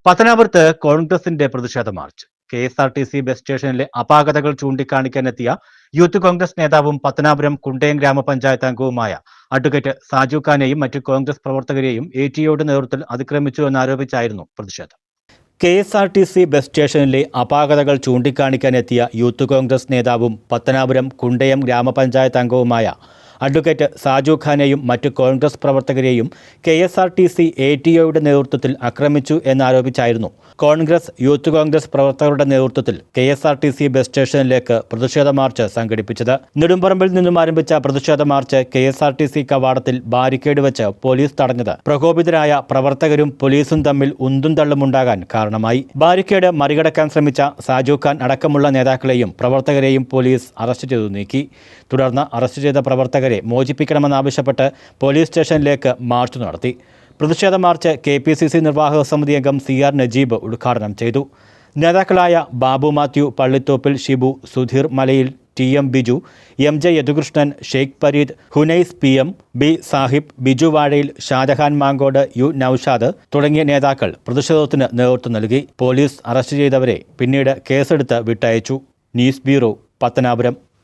പത്തനാപുരത്ത് കോൺഗ്രസിന്റെ പ്രതിഷേധ മാർച്ച്. KSRTC ബസ് സ്റ്റേഷനിലെ അപാകതകൾ ചൂണ്ടിക്കാണിക്കാനെത്തിയ യൂത്ത് കോൺഗ്രസ് നേതാവും പത്തനാപുരം കുണ്ടയം ഗ്രാമപഞ്ചായത്ത് അംഗവുമായ അഡ്വക്കേറ്റ് സാജു ഖാനെയും മറ്റു കോൺഗ്രസ് പ്രവർത്തകരെയും ATOയുടെ നേതൃത്വത്തിൽ അതിക്രമിച്ചു എന്നാരോപിച്ചായിരുന്നു പ്രതിഷേധം. KSRTC ബസ് സ്റ്റേഷനിലെ അപാകതകൾ ചൂണ്ടിക്കാണിക്കാനെത്തിയ യൂത്ത് കോൺഗ്രസ് നേതാവും പത്തനാപുരം കുണ്ടയം ഗ്രാമപഞ്ചായത്ത് അംഗവുമായ അഡ്വക്കേറ്റ് സാജു ഖാനെയും മറ്റു കോൺഗ്രസ് പ്രവർത്തകരെയും KSRTC ATOയുടെ നേതൃത്വത്തിൽ ആക്രമിച്ചു എന്നാരോപിച്ചായിരുന്നു കോൺഗ്രസ് യൂത്ത് കോൺഗ്രസ് പ്രവർത്തകരുടെ നേതൃത്വത്തിൽ KSRTC ബസ് സ്റ്റേഷനിലേക്ക് പ്രതിഷേധ മാർച്ച് സംഘടിപ്പിച്ചത്. നെടുമ്പറമ്പിൽ നിന്നും ആരംഭിച്ച പ്രതിഷേധ മാർച്ച് KSRTC കവാടത്തിൽ ബാരിക്കേഡ് വെച്ച് പോലീസ് തടഞ്ഞത് പ്രകോപിതരായ പ്രവർത്തകരും പോലീസും തമ്മിൽ ഉന്തും തള്ളുമുണ്ടാകാൻ കാരണമായി. ബാരിക്കേഡ് മറികടക്കാൻ ശ്രമിച്ച സാജു ഖാൻ അടക്കമുള്ള നേതാക്കളെയും പ്രവർത്തകരെയും പോലീസ് അറസ്റ്റ് ചെയ്തു നീക്കി. തുടർന്ന് അറസ്റ്റ് ചെയ്ത പ്രവർത്തകരെ മോചിപ്പിക്കണമെന്നാവശ്യപ്പെട്ട് പോലീസ് സ്റ്റേഷനിലേക്ക് മാർച്ച് നടത്തി. പ്രതിഷേധ മാർച്ച് KPCC നിർവാഹക സമിതി അംഗം CR നജീബ് ഉദ്ഘാടനം ചെയ്തു. നേതാക്കളായ ബാബു മാത്യു പള്ളിത്തോപ്പിൽ, ഷിബു, സുധീർ മലയിൽ, TM Biju, MJ Yadukrishnan, Sheikh Pareed, Hunais PM, B Sahib, Biju വാഴയിൽ, ഷാജഹാൻ മാങ്കോട്, U നൌഷാദ് തുടങ്ങിയ നേതാക്കൾ പ്രതിഷേധത്തിന് നേതൃത്വം നൽകി. പോലീസ് അറസ്റ്റ് ചെയ്തവരെ പിന്നീട് കേസെടുത്ത് വിട്ടയച്ചു. News bureau, Pathanapuram.